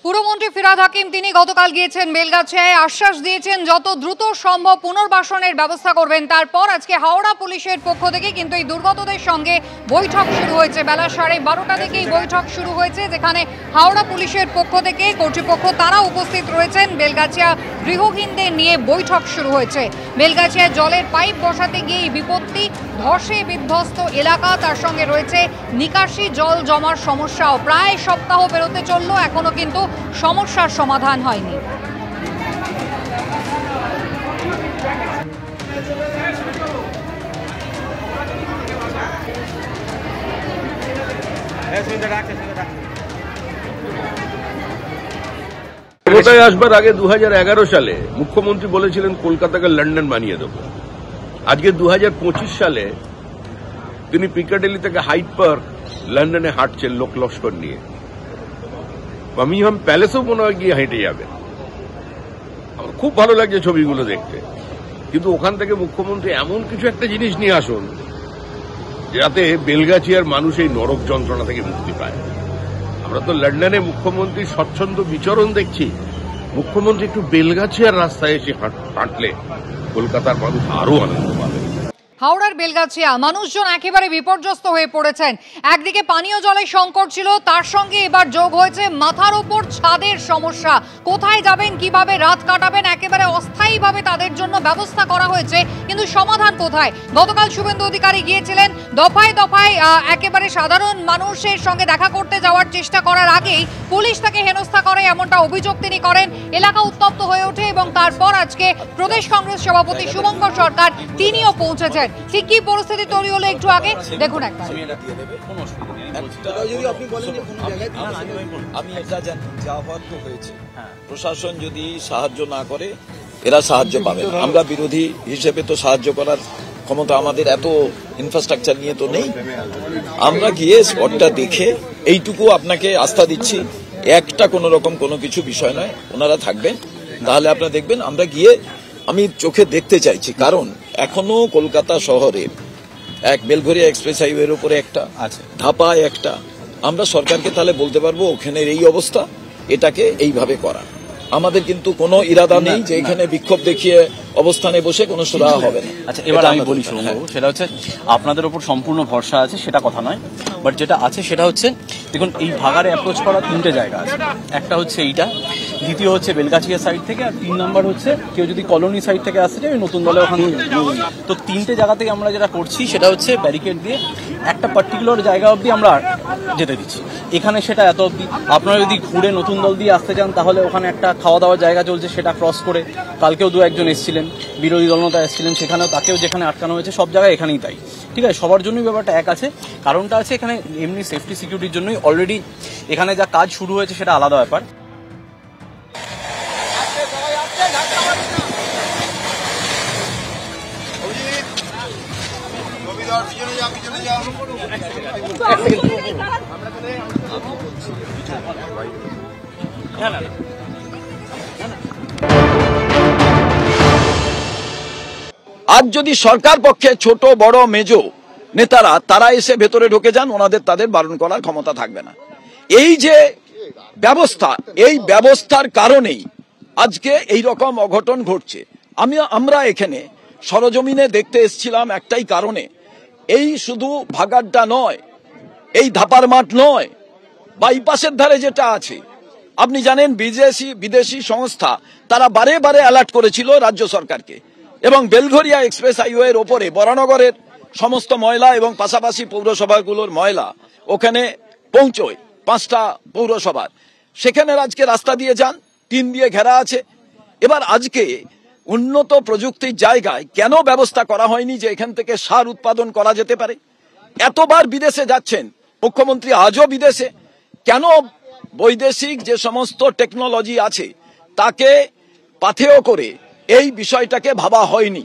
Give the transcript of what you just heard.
পুরমন্ত্রী ফিরহাদ হাকিম তিনি গতকাল গিয়েছেন বেলগাছিয়ায়, আশ্বাস দিয়েছেন যত দ্রুত সম্ভব পুনর্বাসনের ব্যবস্থা করবেন। তারপর আজকে হাওড়া পুলিশের পক্ষ থেকে কিন্তু এই দুর্গতদের সঙ্গে বৈঠক শুরু হয়েছে। বেলা 12:30টা থেকেই বৈঠক শুরু হয়েছে, যেখানে হাওড়া পুলিশের পক্ষ থেকে কর্তৃপক্ষ তারা উপস্থিত রয়েছেন। বেলগাছিয়া গৃহহীনদের নিয়ে বৈঠক শুরু হয়েছে। বেলগাছিয়ায় জলের পাইপ বসাতে গিয়ে বিপত্তি, ধসে বিধ্বস্ত এলাকা, তার সঙ্গে রয়েছে নিকাশি জল জমার সমস্যাও। প্রায় সপ্তাহ পেরোতে চললো, এখনো কিন্তু সমস্যার সমাধান হয়নি। ক্ষমতায় আসবার আগে 2011 সালে মুখ্যমন্ত্রী বলেছিলেন কলকাতাকে লন্ডন বানিয়ে দেব। আজকে 2025 সালে তিনি পিকাডেলি থেকে হাইড পার্ক লন্ডনে হাঁটছেন লোক লস্কর নিয়ে। বার্মিংহাম প্যালেসও মনে হয় গিয়ে হেঁটে যাবে। আমার খুব ভালো লাগছে ছবিগুলো দেখতে, কিন্তু ওখান থেকে মুখ্যমন্ত্রী এমন কিছু একটা জিনিস নিয়ে আসুন যাতে বেলগাছিয়ার মানুষ এই নরক যন্ত্রণা থেকে মুক্তি পায়। আমরা তো লন্ডনে মুখ্যমন্ত্রীর স্বচ্ছন্দ বিচরণ দেখছি, মুখ্যমন্ত্রী একটু বেলগাছিয়ার রাস্তায় এসে হাঁটলে কলকাতার মানুষ আরো আনন্দ পাবে। হাওড়ার বেলগাছিয়া মানুষজন একেবারে বিপর্যস্ত হয়ে পড়েছেন। একদিকে পানীয় জলের সংকট ছিল, তার সঙ্গে এবার যোগ হয়েছে মাথার উপর ছাদের সমস্যা। কোথায় যাবেন, কিভাবে রাত কাটাবেন, একেবারে অস্থায়ীভাবে তাদের জন্য ব্যবস্থা করা হয়েছে, কিন্তু সমাধান কোথায়? গতকাল শুভেন্দু অধিকারী গিয়েছিলেন, দফায় দফায় একেবারে সাধারণ মানুষের সঙ্গে দেখা করতে যাওয়ার চেষ্টা করার আগেই পুলিশ তাকে হেনস্থা করে, এমনটা অভিযোগ তিনি করেন। এলাকা উত্তপ্ত হয়ে ওঠে এবং তারপর আজকে প্রদেশ কংগ্রেস সভাপতি শুভঙ্কর সরকার তিনিও পৌঁছেছেন। ঠিক কি পরিস্থিতি তৈরি হলো একটু আগে দেখুন একবার। আমি এটা জানি যা হওয়ার তো হয়েছে, প্রশাসন যদি সাহায্য না করে এরা সাহায্য পাবে না। আমরা বিরোধী হিসেবে তো সাহায্য করার ক্ষমতা আমাদের এত ইনফ্রাস্ট্রাকচার নিয়ে তো নেই। আমরা গিয়ে স্পটটা দেখে এইটুকু আপনাকে আস্থা দিচ্ছি, একটা কোন রকম কোনো কিছু বিষয় নয়, ওনারা থাকবেন। তাহলে আপনারা দেখবেন আমরা গিয়ে আমি চোখে দেখতে চাইছি, কারণ এখনো কলকাতা শহরের এক বেলঘরিয়া এক্সপ্রেস হাইওয়ের উপরে একটা আছে, ধাপায় একটা। আমরা সরকারকে তাহলে বলতে পারবো ওখানে এই অবস্থা, এটাকে এইভাবে করা। আমাদের কিন্তু কোনো ইরাদা নেই যে এখানে বিক্ষোভ দেখিয়ে অবস্থানে বসে কোনো সুরাহা হবে না। আচ্ছা, এবার আমি বলি শুভবাবু, সেটা হচ্ছে আপনাদের উপর সম্পূর্ণ ভরসা আছে, সেটা কথা নয়, বাট যেটা আছে সেটা হচ্ছে দেখুন এই ভাগাড়ে অ্যাপ্রোচ করার 3টে জায়গা আছে। একটা হচ্ছে এইটা, দ্বিতীয় হচ্ছে বেলগাছিয়া সাইড থেকে, আর 3 নম্বর হচ্ছে কেউ যদি কলোনি সাইড থেকে আসতে চায় নতুন দলে ওখানে। তো 3টে জায়গা থেকে আমরা যেটা করছি সেটা হচ্ছে ব্যারিকেড দিয়ে একটা পার্টিকুলার জায়গা অবধি আমরা যেতে দিচ্ছি। এখানে সেটা এত অবধি, আপনারা যদি ঘুরে নতুন দল দিয়ে আসতে চান তাহলে ওখানে একটা খাওয়া দাওয়ার জায়গা চলছে, সেটা ক্রস করে কালকেও 2-1 জন এসেছিলেন, বিরোধী দলনেতা এসেছিলেন, সেখানেও তাকেও যেখানে আটকানো হয়েছে সব জায়গায় এখানেই তাই। ঠিক আছে, সবার জন্যই ব্যাপারটা এক আছে। কারণটা আছে এখানে এমনি সেফটি সিকিউরিটির জন্যই অলরেডি এখানে যা কাজ শুরু হয়েছে সেটা আলাদা ব্যাপার। আজ যদি সরকার পক্ষে ছোট বড় মেজো নেতারা তারা এসে ভেতরে ঢুকে যান, ওনাদের তাদের বারণ করার ক্ষমতা থাকবে না। এই যে ব্যবস্থা, এই ব্যবস্থার কারণেই আজকে এই রকম অঘটন ঘটছে। আমরা এখানে সরজমিনে দেখতে এসেছিলাম একটাই কারণে, এই শুধু ভাগাড়টা নয়, এই ধাপার মাঠ নয়, বাইপাসের ধারে যেটা আছে, আপনি জানেন বিদেশি সংস্থা তারা বারে বারে অ্যালার্ট করেছিল রাজ্য সরকারকে, এবং বেলঘরিয়া এক্সপ্রেস হাইওয়ের ওপরে বরানগরের সমস্ত ময়লা এবং পাশাপাশি পৌরসভাগুলোর ময়লা ওখানে পৌঁছয় 5টা পৌরসভার, সেখানে আজকে রাস্তা দিয়ে যান, টিন দিয়ে ঘেরা আছে। এবার আজকে উন্নত প্রযুক্তির জায়গায় কেন ব্যবস্থা করা হয়নি যে এখান থেকে সার উৎপাদন করা যেতে পারে? এতবার বিদেশে যাচ্ছেন মুখ্যমন্ত্রী, আজও বিদেশে, কেন বৈদেশিক যে সমস্ত টেকনোলজি আছে তাকে পাথেয় করে এই বিষয়টাকে ভাবা হয়নি?